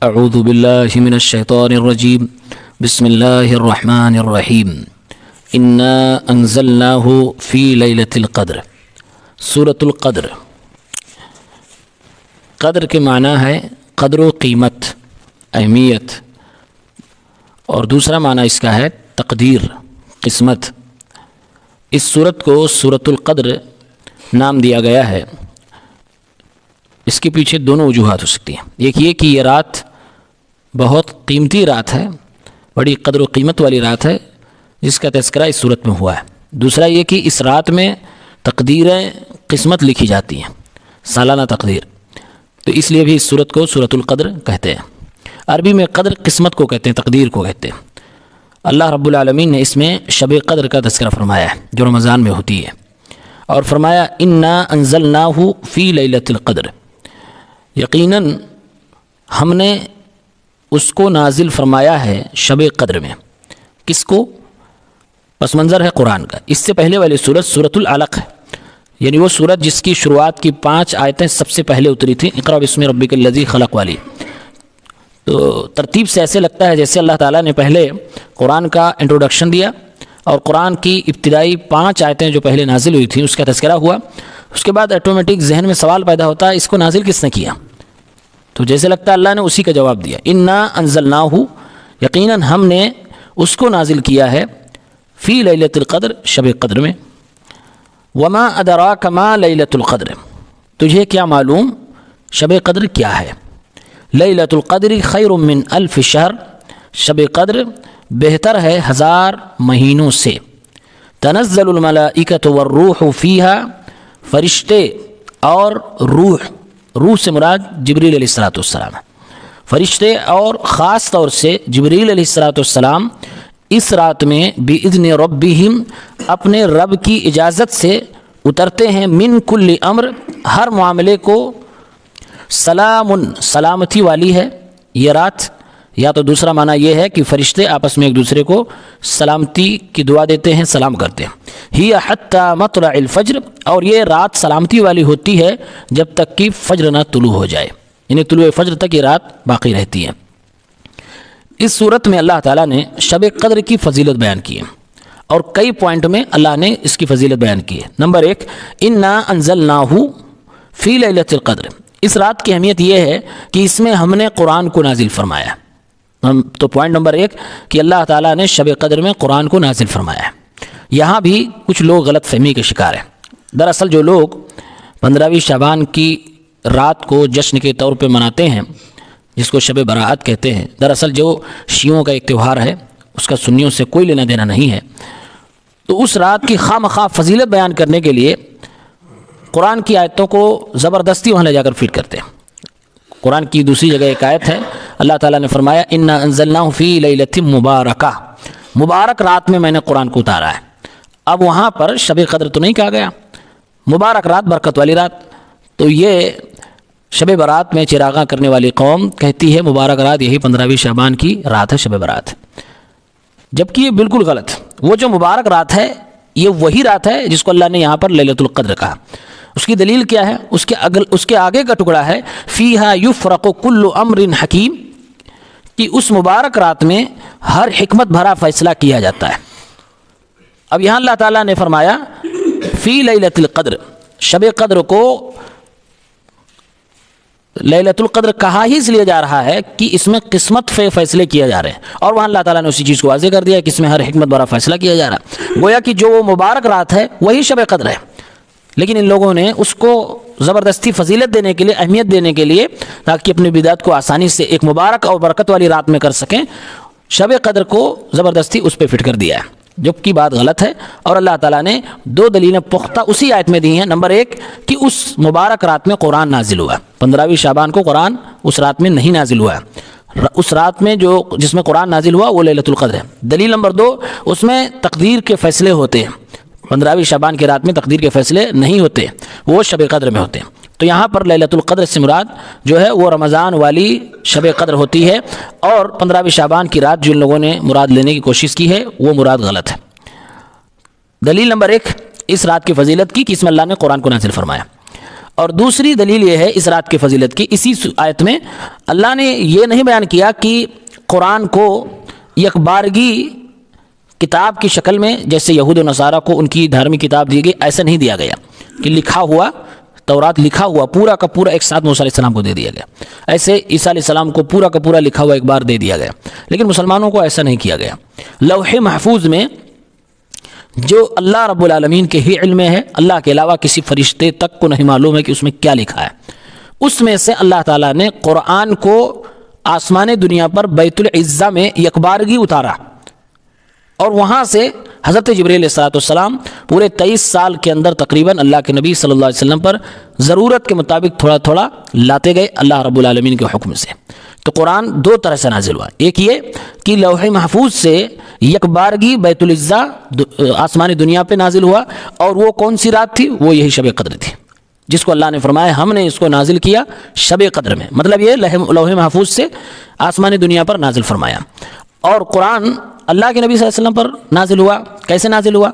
اعوذ باللہ من الشیطان الرجیم بسم اللہ الرحمن الرحیم انا انزلناہ فی لیلۃ القدر۔ سورۃ القدر، قدر کے معنی ہے قدر و قیمت، اہمیت، اور دوسرا معنی اس کا ہے تقدیر، قسمت۔ اس سورت کو سورۃ القدر نام دیا گیا ہے۔ اس کے پیچھے دونوں وجوہات ہو سکتی ہیں۔ ایک یہ کہ یہ رات بہت قیمتی رات ہے، بڑی قدر و قیمت والی رات ہے جس کا تذکرہ اس سورت میں ہوا ہے۔ دوسرا یہ کہ اس رات میں تقدیریں، قسمت لکھی جاتی ہیں، سالانہ تقدیر، تو اس لیے بھی اس سورت کو سورۃ القدر کہتے ہیں۔ عربی میں قدر قسمت کو کہتے ہیں، تقدیر کو کہتے ہیں۔ اللہ رب العالمین نے اس میں شب قدر کا تذکرہ فرمایا ہے جو رمضان میں ہوتی ہے، اور فرمایا انا انزلناہ فی لیلۃ القدر، یقیناً ہم نے اس کو نازل فرمایا ہے شب قدر میں۔ کس کو؟ پس منظر ہے قرآن کا۔ اس سے پہلے والی سورت سورۃ العلق ہے، یعنی وہ سورت جس کی شروعات کی 5 آیتیں سب سے پہلے اتری تھیں، اقرأ بسم ربک الذی خلق والی۔ تو ترتیب سے ایسے لگتا ہے جیسے اللہ تعالیٰ نے پہلے قرآن کا انٹروڈکشن دیا اور قرآن کی ابتدائی 5 آیتیں جو پہلے نازل ہوئی تھیں اس کا تذکرہ ہوا، اس کے بعد آٹومیٹک ذہن میں سوال پیدا ہوتا ہے اس کو نازل کس نے کیا؟ تو جیسے لگتا ہے اللہ نے اسی کا جواب دیا، انا انزلناہ، یقیناً ہم نے اس کو نازل کیا ہے فی لیلۃ القدر، شب قدر میں۔ وما ادراک ما لیلۃ القدر، تجھے کیا معلوم شب قدر کیا ہے؟ لیلۃ القدر خیر من الف شہر، شب قدر بہتر ہے 1000 مہینوں سے۔ تنزل الملائکۃ والروح فیہا، فرشتے اور روح سے مراد جبریل علیہ السلام، فرشتے اور خاص طور سے جبریل علیہ السلام اس رات میں بِإِذْنِ رَبِّهِمْ، اپنے رب کی اجازت سے اترتے ہیں، من کل امر، ہر معاملے کو، سلام، سلامتی والی ہے یہ رات۔ یا تو دوسرا معنی یہ ہے کہ فرشتے آپس میں ایک دوسرے کو سلامتی کی دعا دیتے ہیں، سلام کرتے ہیں۔ ہی حتی مطلع الفجر، اور یہ رات سلامتی والی ہوتی ہے جب تک کہ فجر نہ طلوع ہو جائے، یعنی طلوع فجر تک یہ رات باقی رہتی ہے۔ اس صورت میں اللہ تعالیٰ نے شب قدر کی فضیلت بیان کی ہے، اور کئی پوائنٹ میں اللہ نے اس کی فضیلت بیان کی ہے۔ نمبر 1، انا انزلناہ فی لیلۃ القدر، اس رات کی اہمیت یہ ہے کہ اس میں ہم نے قرآن کو نازل فرمایا۔ تو پوائنٹ نمبر 1 کہ اللہ تعالیٰ نے شب قدر میں قرآن کو نازل فرمایا ہے۔ یہاں بھی کچھ لوگ غلط فہمی کے شکار ہیں۔ دراصل جو لوگ 15ویں شعبان کی رات کو جشن کے طور پہ مناتے ہیں، جس کو شب برات کہتے ہیں، دراصل جو شیعوں کا ایک تہوار ہے اس کا سنیوں سے کوئی لینا دینا نہیں ہے، تو اس رات کی خواہ مخواہ فضیلت بیان کرنے کے لیے قرآن کی آیتوں کو زبردستی وہاں لے جا کر فٹ کرتے ہیں۔ قرآن کی دوسری جگہ ایک آیت ہے، اللہ تعالیٰ نے فرمایا انا انزلناہ فی لیلۃ مبارکہ، مبارک رات میں میں نے قرآن کو اتارا ہے۔ اب وہاں پر شب قدر تو نہیں کہا گیا، مبارک رات، برکت والی رات۔ تو یہ شب برات میں چراغاں کرنے والی قوم کہتی ہے مبارک رات یہی 15ویں شعبان کی رات ہے، شب برات، جبکہ یہ بالکل غلط۔ وہ جو مبارک رات ہے یہ وہی رات ہے جس کو اللہ نے یہاں پر لیلۃ القدر کہا۔ اس کی دلیل کیا ہے؟ اس کے آگے کا ٹکڑا ہے فیہا یفرق کل امر حکیم، کہ اس مبارک رات میں ہر حکمت بھرا فیصلہ کیا جاتا ہے۔ اب یہاں اللہ تعالیٰ نے فرمایا فی لیلۃ القدر، شب قدر کو لیلۃ القدر کہا ہی اس لیے جا رہا ہے کہ اس میں قسمت فیصلے کیے جا رہے ہیں، اور وہاں اللہ تعالیٰ نے اسی چیز کو واضح کر دیا کہ اس میں ہر حکمت بھرا فیصلہ کیا جا رہا ہے۔ گویا کہ جو وہ مبارک رات ہے وہی شب قدر ہے، لیکن ان لوگوں نے اس کو زبردستی فضیلت دینے کے لیے، اہمیت دینے کے لیے، تاکہ اپنی بدعت کو آسانی سے ایک مبارک اور برکت والی رات میں کر سکیں، شب قدر کو زبردستی اس پہ فٹ کر دیا ہے، جبکہ بات غلط ہے۔ اور اللہ تعالیٰ نے 2 دلیلیں پختہ اسی آیت میں دی ہیں۔ نمبر 1 کہ اس مبارک رات میں قرآن نازل ہوا، 15ویں شعبان کو قرآن اس رات میں نہیں نازل ہوا ہے، اس رات میں جس میں قرآن نازل ہوا وہ لیلۃ القدر ہے۔ دلیل نمبر 2، اس میں تقدیر کے فیصلے ہوتے ہیں، 15ویں شعبان کی رات میں تقدیر کے فیصلے نہیں ہوتے، وہ شب قدر میں ہوتے ہیں۔ تو یہاں پر لیلۃ القدر سے مراد جو ہے وہ رمضان والی شب قدر ہوتی ہے، اور 15ویں شعبان کی رات جن لوگوں نے مراد لینے کی کوشش کی ہے وہ مراد غلط ہے۔ دلیل نمبر 1 اس رات کی فضیلت کی کہ اس میں اللہ نے قرآن کو نازل فرمایا، اور دوسری دلیل یہ ہے اس رات کی فضیلت کی، اسی آیت میں اللہ نے یہ نہیں بیان کیا کہ قرآن کو یکبارگی کتاب کی شکل میں جیسے یہود و نصارہ کو ان کی دھارمک کتاب دی گئی، ایسا نہیں دیا گیا کہ لکھا ہوا تورات لکھا ہوا پورا کا پورا ایک ساتھ موسیٰ علیہ السلام کو دے دیا گیا، ایسے عیسیٰ علیہ السلام کو پورا کا پورا لکھا ہوا ایک بار دے دیا گیا، لیکن مسلمانوں کو ایسا نہیں کیا گیا۔ لوح محفوظ میں جو اللہ رب العالمین کے ہی علم میں ہے، اللہ کے علاوہ کسی فرشتے تک کو نہیں معلوم ہے کہ اس میں کیا لکھا ہے، اس میں سے اللہ تعالیٰ نے قرآن کو آسمان دنیا پر بیت العزہ میں یکبارگی اتارا، اور وہاں سے حضرت جبریل علیہ السلام پورے 23 سال کے اندر تقریباً اللہ کے نبی صلی اللہ علیہ وسلم پر ضرورت کے مطابق تھوڑا تھوڑا لاتے گئے اللہ رب العالمین کے حکم سے۔ تو قرآن دو طرح سے نازل ہوا، ایک یہ کہ لوح محفوظ سے یکبارگی بیت العزہ آسمانی دنیا پہ نازل ہوا، اور وہ کون سی رات تھی؟ وہ یہی شب قدر تھی، جس کو اللہ نے فرمایا ہم نے اس کو نازل کیا شب قدر میں، مطلب یہ لوح محفوظ سے آسمانی دنیا پر نازل فرمایا۔ اور قرآن اللہ کے نبی صلی اللہ علیہ وسلم پر نازل ہوا، کیسے نازل ہوا؟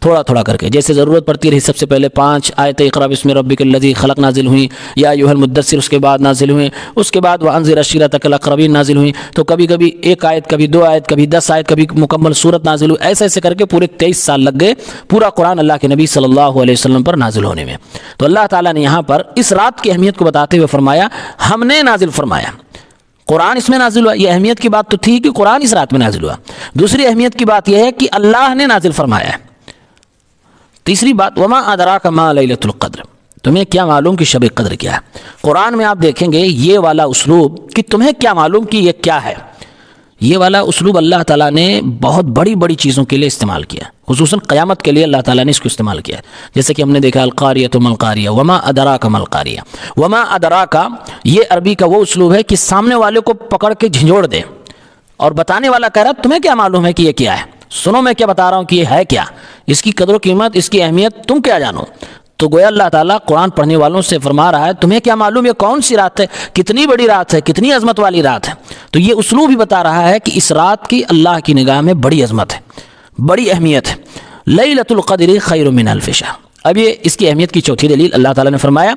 تھوڑا تھوڑا کر کے، جیسے ضرورت پڑتی رہی۔ سب سے پہلے 5 آیت اقرأ بسم ربک الذی خلق نازل ہوئیں، یا ایھا المدثر اس کے بعد نازل ہوئیں، اس کے بعد وانذر عشیرتک الاقربین نازل ہوئیں، تو کبھی کبھی 1 آیت، کبھی 2 آیت، کبھی 10 آیت، کبھی مکمل سورت نازل ہوئی، ایسے ایسے کر کے پورے 23 سال لگ گئے پورا قرآن اللہ کے نبی صلی اللہ علیہ وسلم پر نازل ہونے میں۔ تو اللہ تعالیٰ نے یہاں پر اس رات کی اہمیت کو بتاتے ہوئے فرمایا ہم نے نازل فرمایا، قرآن اس میں نازل ہوا۔ یہ اہمیت کی بات تو تھی کہ قرآن اس رات میں نازل ہوا، دوسری اہمیت کی بات یہ ہے کہ اللہ نے نازل فرمایا ہے۔ تیسری بات وما ادراک ما لیلۃ القدر، تمہیں کیا معلوم کہ شب قدر کیا ہے؟ قرآن میں آپ دیکھیں گے یہ والا اسلوب کہ تمہیں کیا معلوم کہ یہ کیا ہے، یہ والا اسلوب اللہ تعالیٰ نے بہت بڑی بڑی چیزوں کے لیے استعمال کیا، خصوصاً قیامت کے لیے اللہ تعالیٰ نے اس کو استعمال کیا، جیسے کہ ہم نے دیکھا القاریۃ ما القاریہ وما ادراک ما القاریہ۔ وما ادراک یہ عربی کا وہ اسلوب ہے کہ سامنے والے کو پکڑ کے جھنجھوڑ دے، اور بتانے والا کہہ رہا تمہیں کیا معلوم ہے کہ یہ کیا ہے، سنو میں کیا بتا رہا ہوں کہ یہ ہے کیا، اس کی قدر و قیمت، اس کی اہمیت تم کیا جانو۔ تو گویا اللہ تعالیٰ قرآن پڑھنے والوں سے فرما رہا ہے تمہیں کیا معلوم یہ کون سی رات ہے، کتنی بڑی رات ہے، کتنی عظمت والی رات ہے۔ تو یہ اسلوب ہی بتا رہا ہے کہ اس رات کی اللہ کی نگاہ میں بڑی عظمت ہے، بڑی اہمیت ہے۔ لیلۃ القدر خیر من الف شہر۔ اب یہ اس کی اہمیت کی چوتھی دلیل اللہ تعالیٰ نے فرمایا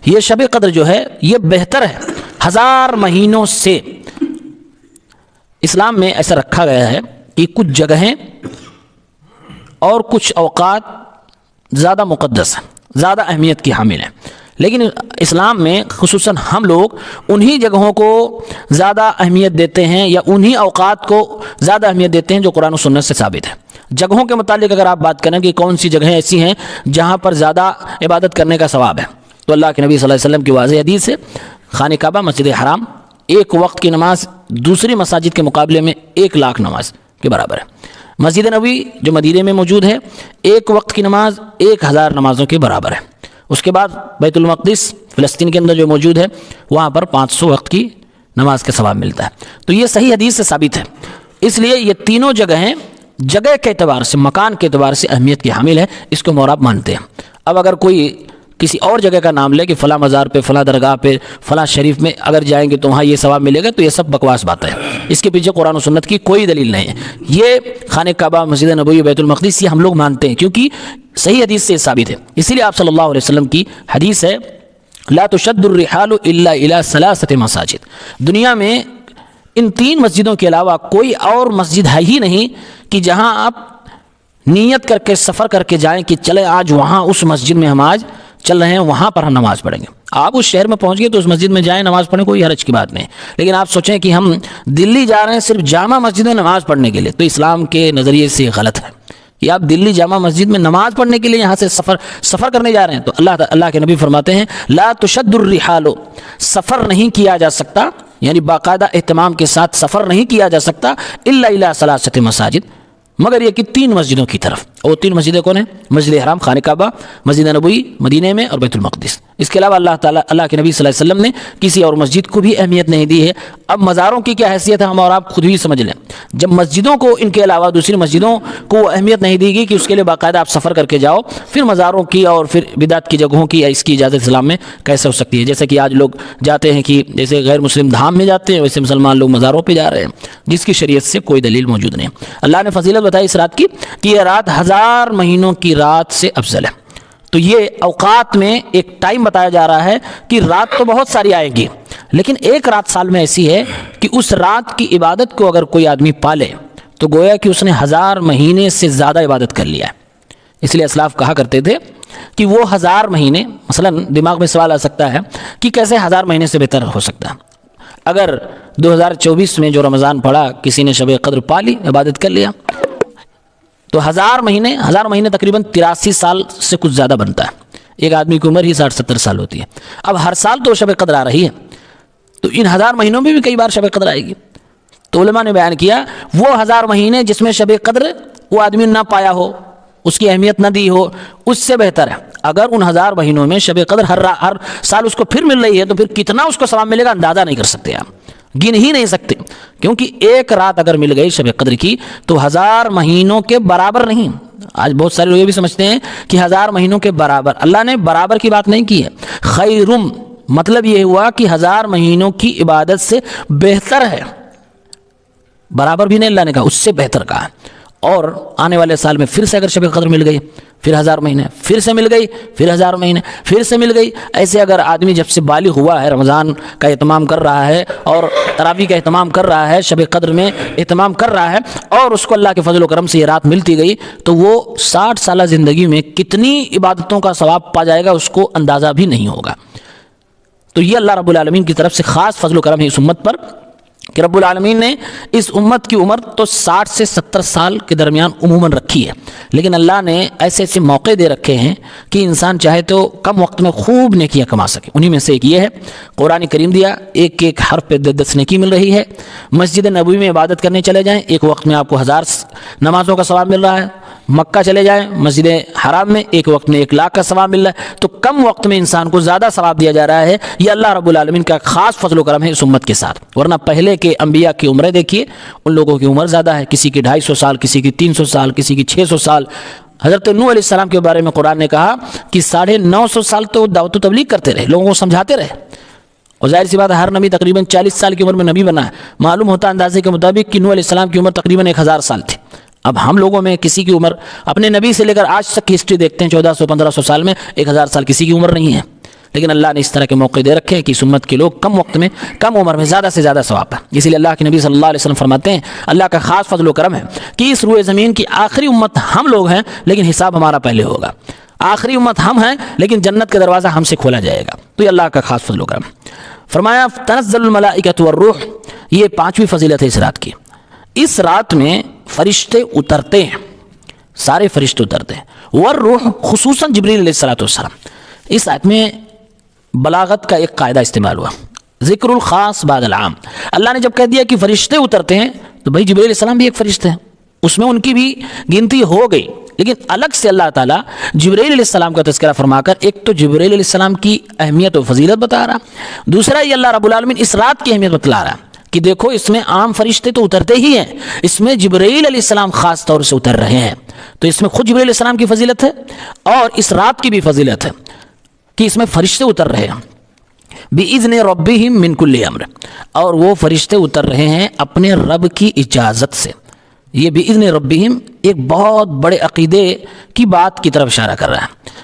یہ شب قدر جو ہے یہ بہتر ہے 1000 مہینوں سے۔ اسلام میں ایسا رکھا گیا ہے کہ کچھ جگہیں اور کچھ اوقات زیادہ مقدس ہیں، زیادہ اہمیت کی حامل ہیں، لیکن اسلام میں خصوصاً ہم لوگ انہی جگہوں کو زیادہ اہمیت دیتے ہیں یا انہی اوقات کو زیادہ اہمیت دیتے ہیں جو قرآن و سنت سے ثابت ہے۔ جگہوں کے متعلق اگر آپ بات کریں کہ کون سی جگہیں ایسی ہیں جہاں پر زیادہ عبادت کرنے کا ثواب ہے، تو اللہ کے نبی صلی اللہ علیہ وسلم کی واضح حدیث ہے خانہ کعبہ، مسجد حرام، 1 وقت کی نماز دوسری مساجد کے مقابلے میں 1 لاکھ نماز کے برابر ہے۔ مسجد نبوی جو مدینہ میں موجود ہے 1 وقت کی نماز 1000 نمازوں کے برابر ہے۔ اس کے بعد بیت المقدس فلسطین کے اندر جو موجود ہے وہاں پر 500 وقت کی نماز کا ثواب ملتا ہے۔ تو یہ صحیح حدیث سے ثابت ہے، اس لیے یہ تینوں جگہیں جگہ کے اعتبار سے، مکان کے اعتبار سے اہمیت کی حامل ہے، اس کو موراب مانتے ہیں۔ اب اگر کوئی کسی اور جگہ کا نام لے کہ فلاں مزار پہ، فلاں درگاہ پہ، فلاں شریف میں اگر جائیں گے تو وہاں یہ ثواب ملے گا، تو یہ سب بکواس بات ہے، اس کے پیچھے قرآن و سنت کی کوئی دلیل نہیں ہے۔ یہ خانہ کعبہ، مسجد نبوی، بیت المقدس یہ ہم لوگ مانتے ہیں کیونکہ صحیح حدیث سے ثابت ہے۔ اسی لیے آپ صلی اللہ علیہ وسلم کی حدیث ہے لا تشد الرحال الا الى 3 مساجد، دنیا میں ان 3 مسجدوں کے علاوہ کوئی اور مسجد ہے ہی نہیں کہ جہاں آپ نیت کر کے سفر کر کے جائیں کہ چلے آج وہاں اس مسجد میں ہم آج چل رہے ہیں، وہاں پر ہم نماز پڑھیں گے۔ آپ اس شہر میں پہنچ گئے تو اس مسجد میں جائیں، نماز پڑھیں، کوئی حرج کی بات نہیں، لیکن آپ سوچیں کہ ہم دلی جا رہے ہیں صرف جامع مسجد میں نماز پڑھنے کے لیے، تو اسلام کے نظریے سے غلط ہے کہ آپ دلی جامع مسجد میں نماز پڑھنے کے لیے یہاں سے سفر کرنے جا رہے ہیں۔ تو اللہ کے نبی فرماتے ہیں لا تشد الرحال، سفر نہیں کیا جا سکتا، یعنی باقاعدہ اہتمام کے ساتھ سفر نہیں کیا جا سکتا الا الى 3 مساجد، مگر یہ کہ 3 مسجدوں کی طرف۔ اور 3 مسجدیں کون ہیں؟ مسجد حرام، خانہ کعبہ، مسجد نبوی مدینہ میں، اور بیت المقدس۔ اس کے علاوہ اللہ کے نبی صلی اللہ علیہ وسلم نے کسی اور مسجد کو بھی اہمیت نہیں دی ہے۔ اب مزاروں کی کیا حیثیت ہے ہم اور آپ خود بھی سمجھ لیں۔ جب مسجدوں کو ان کے علاوہ دوسری مسجدوں کو اہمیت نہیں دی گئی کہ اس کے لیے باقاعدہ آپ سفر کر کے جاؤ، پھر مزاروں کی اور پھر بدعت کی جگہوں کی اس کی اجازت اسلام میں کیسے ہو سکتی ہے؟ جیسے کہ آج لوگ جاتے ہیں کہ جیسے غیر مسلم دھام میں جاتے ہیں، ویسے مسلمان لوگ مزاروں پہ جا رہے ہیں، جس کی شریعت سے کوئی دلیل موجود نہیں۔ اللہ نے فضیلت بتائی اس رات کی کہ یہ رات 1000 مہینوں کی رات سے افضل ہے۔ تو یہ اوقات میں ایک ٹائم بتایا جا رہا ہے کہ رات تو بہت ساری آئے گی، لیکن ایک رات سال میں ایسی ہے کہ اس رات کی عبادت کو اگر کوئی آدمی پالے تو گویا کہ اس نے 1000 مہینے سے زیادہ عبادت کر لیا ہے۔ اس لیے اسلاف کہا کرتے تھے کہ وہ 1000 مہینے، مثلا دماغ میں سوال آ سکتا ہے کہ کیسے 1000 مہینے سے بہتر ہو سکتا ہے؟ اگر 2024 میں جو رمضان پڑا کسی نے شب قدر پالی، عبادت کر لیا، تو 1000 مہینے تقریباً 83 سال سے کچھ زیادہ بنتا ہے۔ ایک آدمی کی عمر ہی 60-70 سال ہوتی ہے۔ اب ہر سال تو شب قدر آ رہی ہے، تو ان 1000 مہینوں میں بھی کئی بار شب قدر آئے گی۔ تو علماء نے بیان کیا وہ 1000 مہینے جس میں شب قدر وہ آدمی نہ پایا ہو، اس کی اہمیت نہ دی ہو، اس سے بہتر ہے اگر ان 1000 مہینوں میں شب قدر ہر سال اس کو پھر مل رہی ہے، تو پھر کتنا اس کو ثواب ملے گا اندازہ نہیں کر سکتے آپ، گن ہی نہیں سکتے، کیونکہ ایک رات اگر مل گئی شب قدر کی تو 1000 مہینوں کے برابر نہیں۔ آج بہت سارے لوگ یہ بھی سمجھتے ہیں کہ 1000 مہینوں کے برابر، اللہ نے برابر کی بات نہیں کی ہے، خیرم مطلب یہ ہوا کہ 1000 مہینوں کی عبادت سے بہتر ہے، برابر بھی نہیں اللہ نے کہا، اس سے بہتر کہا۔ اور آنے والے سال میں پھر سے اگر شب قدر مل گئی، پھر 1000 مہینے، پھر سے مل گئی، پھر 1000 مہینے، پھر سے مل گئی، ایسے اگر آدمی جب سے بالغ ہوا ہے رمضان کا اہتمام کر رہا ہے اور تراویح کا اہتمام کر رہا ہے، شب قدر میں اہتمام کر رہا ہے، اور اس کو اللہ کے فضل و کرم سے یہ رات ملتی گئی، تو وہ 60 سالہ زندگی میں کتنی عبادتوں کا ثواب پا جائے گا اس کو اندازہ بھی نہیں ہوگا۔ تو یہ اللہ رب العالمین کی طرف سے خاص فضل و کرم ہے اس امت پر کہ رب العالمین نے اس امت کی عمر تو 60 سے 70 سال کے درمیان عموماً رکھی ہے، لیکن اللہ نے ایسے ایسے موقع دے رکھے ہیں کہ انسان چاہے تو کم وقت میں خوب نیکیاں کما سکے۔ انہی میں سے ایک یہ ہے قرآن کریم دیا، ایک ایک حرف پہ 10 نیکی مل رہی ہے۔ مسجد نبوی میں عبادت کرنے چلے جائیں، ایک وقت میں آپ کو 1000 نمازوں کا ثواب مل رہا ہے۔ مکہ چلے جائیں مسجد حرام میں، ایک وقت میں 1,00,000 کا ثواب مل رہا ہے۔ تو کم وقت میں انسان کو زیادہ ثواب دیا جا رہا ہے، یہ اللہ رب العالمین کا خاص فضل و کرم ہے اس امت کے ساتھ۔ ورنہ پہلے کے انبیاء کی عمریں دیکھیے، ان لوگوں کی عمر زیادہ ہے، کسی کی 250 سال، کسی کی 300 سال، کسی کی 600 سال۔ حضرت نوح علیہ السلام کے بارے میں قرآن نے کہا کہ 950 سال تو دعوت و تبلیغ کرتے رہے، لوگوں کو سمجھاتے رہے، اور ظاہر سی بات ہے ہر نبی تقریباً 40 سال کی عمر میں نبی بنا ہے۔ معلوم ہوتا اندازے کے مطابق کہ نوح علیہ السلام کی عمر تقریباً 1000 سال تھی۔ اب ہم لوگوں میں کسی کی عمر اپنے نبی سے لے کر آج تک کی ہسٹری دیکھتے ہیں، 1400-1500 سال میں 1000 سال کسی کی عمر نہیں ہے، لیکن اللہ نے اس طرح کے موقع دے رکھے ہیں کہ اس امت کے لوگ کم وقت میں، کم عمر میں زیادہ سے زیادہ ثواب ہے۔ اسی لیے اللہ کے نبی صلی اللہ علیہ وسلم فرماتے ہیں اللہ کا خاص فضل و کرم ہے کہ اس روئے زمین کی آخری امت ہم لوگ ہیں، لیکن حساب ہمارا پہلے ہوگا۔ آخری امت ہم ہیں، لیکن جنت کا دروازہ ہم سے کھولا جائے گا۔ تو یہ اللہ کا خاص فضل و کرم ہے۔ فرمایا تنزل الملائکۃ والروح، یہ 5ویں فضیلت ہے اس رات کی۔ اس رات میں فرشتے اترتے ہیں، سارے فرشتے اترتے ہیں، والروح خصوصاً جبریل علیہ السلام۔ اس آیت میں بلاغت کا ایک قاعدہ استعمال ہوا، ذکر الخاص بعد العام۔ اللہ نے جب کہہ دیا کہ فرشتے اترتے ہیں تو بھائی جبریل علیہ السلام بھی ایک فرشتے ہیں، اس میں ان کی بھی گنتی ہو گئی، لیکن الگ سے اللہ تعالیٰ جبریل علیہ السلام کا تذکرہ فرما کر ایک تو جبریل علیہ السلام کی اہمیت و فضیلت بتا رہا، دوسرا یہ اللہ رب العالمین اس رات کی اہمیت بتلا رہا کہ دیکھو اس میں عام فرشتے تو اترتے ہی ہیں، اس میں جبریل علیہ السلام خاص طور سے اتر رہے ہیں۔ تو اس میں خود جبریل علیہ السلام کی فضیلت ہے اور اس رات کی بھی فضیلت ہے کہ اس میں فرشتے اتر رہے ہیں بِإِذْنِ رَبِّهِمْ مِنْ كُلِّ أَمْرٍ، اور وہ فرشتے اتر رہے ہیں اپنے رب کی اجازت سے۔ یہ بِإِذْنِ رَبِّهِمْ ایک بہت بڑے عقیدے کی بات کی طرف اشارہ کر رہا ہے